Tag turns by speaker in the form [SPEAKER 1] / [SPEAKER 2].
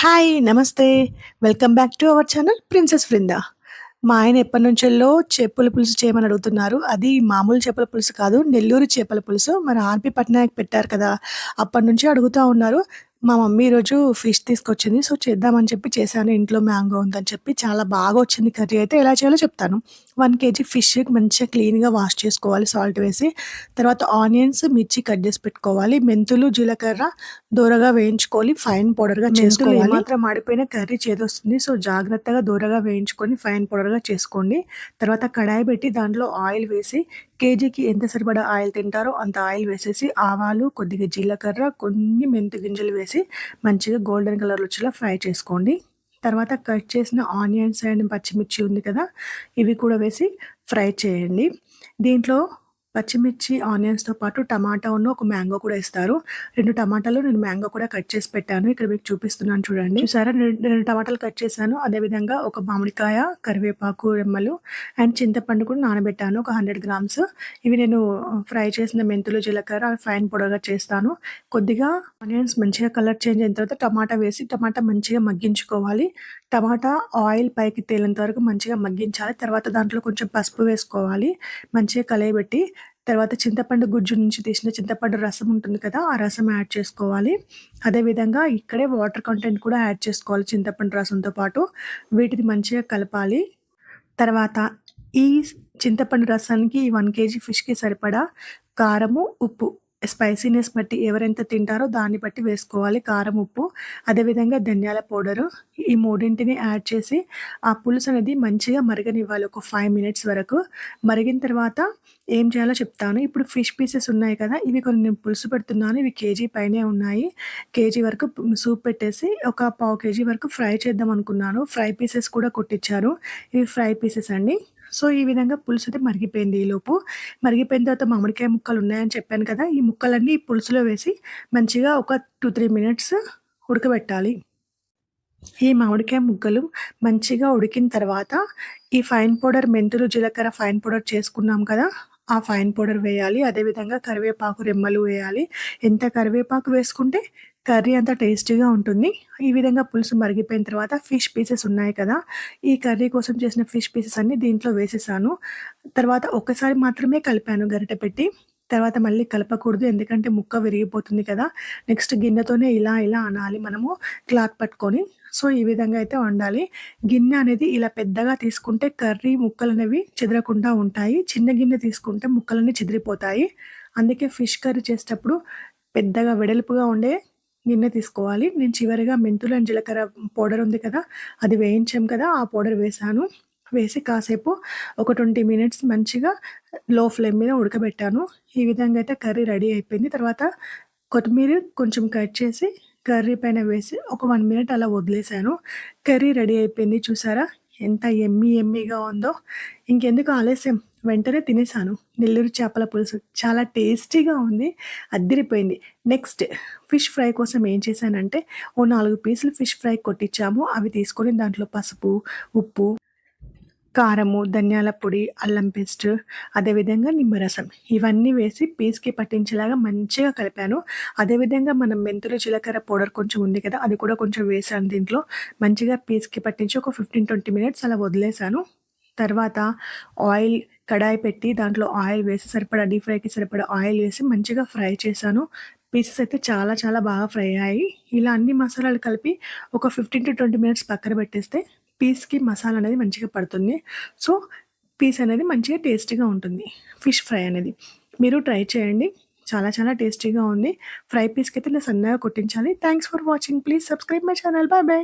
[SPEAKER 1] Hi! నమస్తే. Welcome back to our channel 'princess Brinda'. మా ఆయన ఎప్పటినుంచెల్లో చేపల పులుసు చేయమని అడుగుతున్నారు. అది మామూలు చేపల పులుసు కాదు, నెల్లూరు చేపల పులుసు. మన 'ఆర్‌పీ పట్నాయక్' పెట్టారు కదా! అప్పటినుంచి అడుగుతా ఉన్నారు. మా మమ్మీ ఈరోజు ఫిష్ తీసుకొచ్చింది. సో, చేద్దామని చెప్పి చేశాను. ఇంట్లో మ్యాంగో ఉందని చెప్పి. చాలా బాగా వచ్చింది కర్రీ అయితే. ఎలా చేయాలో చెప్తాను. 1 కేజీ ఫిష్ మంచిగా క్లీన్‌గా వాష్ చేసుకోవాలి సాల్ట్ వేసి. తర్వాత ఆనియన్స్, మిర్చి కట్ చేసి పెట్టుకోవాలి. మెంతులు, జీలకర్ర దోరగా వేయించుకొని ఫైన్ పౌడర్‌గా చేసుకోవాలి. మెంతులు ఏమాత్రం మాడిపోయినా కర్రీ చేదొస్తుంది. సో, జాగ్రత్తగా దోరగా వేయించుకొని ఫైన్ పౌడర్‌గా చేసుకోండి. తర్వాత కడాయి పెట్టి దాంట్లో ఆయిల్ వేసి కేజీకి ఎంత సరిపడా ఆయిల్ తింటారో అంత ఆయిల్ వేసేసి ఆవాలు, కొద్దిగా జీలకర్ర, కొన్ని మెంతి గింజలు వేసి మంచిగా గోల్డెన్ కలర్ వచ్చేలా ఫ్రై చేసుకోండి. తర్వాత కట్ చేసిన ఆనియన్స్ అండ్ పచ్చిమిర్చి ఉంది కదా! ఇవి కూడా వేసి ఫ్రై చేయండి. దీంట్లో పచ్చిమిర్చి, ఆనియన్స్‌తో పాటు టమాటాను, ఒక మ్యాంగో కూడా ఇస్తారు. 2 టమాటాలు నేను మ్యాంగో కూడా కట్ చేసి పెట్టాను. ఇక్కడ మీకు చూపిస్తున్నాను చూడండి. చూసారా 2 టమాటాలు కట్ చేశాను. అదేవిధంగా ఒక మామిడికాయ, కరివేపాకు రెమ్మలు అండ్ చింతపండు కూడా నానబెట్టాను ఒక 100 గ్రామ్స్. ఇవి నేను ఫ్రై చేసిన మెంతులు, జీలకర్ర ఫైన్ పౌడర్‌గా చేస్తాను. కొద్దిగా ఆనియన్స్ మంచిగా కలర్ చేంజ్ అయిన తర్వాత టమాటా వేసి టమాటా మంచిగా మగ్గించుకోవాలి. టమాటా ఆయిల్ పైకి తేలేంత వరకు మంచిగా మగ్గించాలి. తర్వాత దాంట్లో కొంచెం పసుపు వేసుకోవాలి. మంచిగా కలయబెట్టి తర్వాత చింతపండు గుజ్జు నుంచి తీసిన చింతపండు రసం ఉంటుంది కదా! ఆ రసం యాడ్ చేసుకోవాలి. అదేవిధంగా ఇక్కడే వాటర్ కంటెంట్ కూడా యాడ్ చేసుకోవాలి చింతపండు రసంతో పాటు. వీటిని మంచిగా కలపాలి. తర్వాత ఈ చింతపండు రసానికి ఈ 1 కేజీ ఫిష్‌కి సరిపడా కారము, ఉప్పు స్పైసీనెస్ బట్టి ఎవరెంత తింటారో దాన్ని బట్టి వేసుకోవాలి కారం, ఉప్పు. అదేవిధంగా ధనియాల పౌడరు ఈ మూడింటిని యాడ్ చేసి ఆ పులుసు అనేది మంచిగా మరగనివ్వాలి ఒక 5 మినిట్స్ వరకు. మరిగిన తర్వాత ఏం చేయాలో చెప్తాను. ఇప్పుడు ఫిష్ పీసెస్ ఉన్నాయి కదా! ఇవి కొన్ని నేను పులుసు పెడుతున్నాను. ఇవి కేజీ పైనే ఉన్నాయి. కేజీ వరకు సూప్ పెట్టేసి ఒక పావు కేజీ వరకు ఫ్రై చేద్దాం అనుకున్నాను. ఫ్రై పీసెస్ కూడా కొట్టిచ్చారు. ఇవి ఫ్రై పీసెస్ అండి. సో, ఈ విధంగా పులుసు అయితే మరిగిపోయింది ఈలోపు. మరిగిపోయిన తర్వాత మామిడికాయ ముక్కలు ఉన్నాయని చెప్పాను కదా! ఈ ముక్కలన్నీ పులుసులో వేసి మంచిగా ఒక 2, 3 మినిట్స్ ఉడకబెట్టాలి. ఈ మామిడికాయ ముక్కలు మంచిగా ఉడికిన తర్వాత ఈ ఫైన్ పౌడర్ మెంతులు, జీలకర్ర ఫైన్ పౌడర్ చేసుకున్నాం కదా! ఆ ఫైన్ పౌడర్ వేయాలి. అదేవిధంగా కరివేపాకు రెమ్మలు వేయాలి. ఎంత కరివేపాకు వేసుకుంటే కర్రీ అంత టేస్టీగా ఉంటుంది. ఈ విధంగా పులుసు మరిగిపోయిన తర్వాత ఫిష్ పీసెస్ ఉన్నాయి కదా! ఈ కర్రీ కోసం చేసిన ఫిష్ పీసెస్ అన్నీ దీంట్లో వేసేసాను. తర్వాత ఒక్కసారి మాత్రమే కలిపాను గరిటె పెట్టి. తర్వాత మళ్ళీ కలపకూడదు. ఎందుకంటే ముక్క విరిగిపోతుంది కదా! నెక్స్ట్ గిన్నెతోనే ఇలా ఇలా అనాలి మనము క్లాత్ పట్టుకొని. సో, ఈ విధంగా అయితే వండాలి. గిన్నె అనేది ఇలా పెద్దగా తీసుకుంటే కర్రీ ముక్కలనేవి చెదరకుండా ఉంటాయి. చిన్న గిన్నె తీసుకుంటే ముక్కలన్నీ చెదిరిపోతాయి. అందుకే ఫిష్ కర్రీ చేసేటప్పుడు పెద్దగా వెడల్పుగా ఉండే గిన్నె తీసుకోవాలి. నేను చివరిగా మెంతులు అండ్ జీలకర్ర పౌడర్ ఉంది కదా! అది వేయించాం కదా! ఆ పౌడర్ వేశాను. వేసి కాసేపు ఒక 20 మినిట్స్ మంచిగా లో ఫ్లేమ్ మీద ఉడకబెట్టాను. ఈ విధంగా అయితే కర్రీ రెడీ అయిపోయింది. తర్వాత కొత్తిమీర కొంచెం కట్ చేసి కర్రీ పైన వేసి ఒక 1 మినిట్ అలా వదిలేసాను. కర్రీ రెడీ అయిపోయింది చూసారా? ఎంత యమ్మీగా ఉందో. ఇంకెందుకు ఆలస్యం వెంటనే తినేసాను. నెల్లూరు చేపల పులుసు చాలా టేస్టీగా ఉంది. అద్దిరిపోయింది. నెక్స్ట్ ఫిష్ ఫ్రై కోసం ఏం చేశానంటే ఓ 4 పీసులు ఫిష్ ఫ్రై కొట్టించాము. అవి తీసుకొని దాంట్లో పసుపు, ఉప్పు, కారము, ధనియాల పొడి, అల్లం పేస్ట్, అదేవిధంగా నిమ్మరసం ఇవన్నీ వేసి పీస్‌కి పట్టించేలాగా మంచిగా కలిపాను. అదేవిధంగా మనం మెంతులు, జీలకర్ర పౌడర్ కొంచెం ఉంది కదా! అది కూడా కొంచెం వేశాను దీంట్లో. మంచిగా పీస్‌కి పట్టించి ఒక 15, 20 మినిట్స్ అలా వదిలేసాను. తర్వాత ఆయిల్ కడాయి పెట్టి దాంట్లో ఆయిల్ వేసి సరిపడా డీప్ ఫ్రైకి సరిపడా ఆయిల్ వేసి మంచిగా ఫ్రై చేశాను. పీసెస్ అయితే చాలా చాలా బాగా ఫ్రై అయ్యాయి. ఇలా అన్ని మసాలాలు కలిపి ఒక 15-20 మినిట్స్ పక్కన పెట్టేస్తే పీస్‌కి మసాలా అనేది మంచిగా పడుతుంది. సో, పీస్ అనేది మంచిగా టేస్టీగా ఉంటుంది. ఫిష్ ఫ్రై అనేది. మీరు ట్రై చేయండి. చాలా చాలా టేస్టీగా ఉంది. ఫ్రై పీస్‌కైతే ఇలా సన్నగా కొట్టించాలి. Thanks for watching. Please subscribe my channel. Bye by.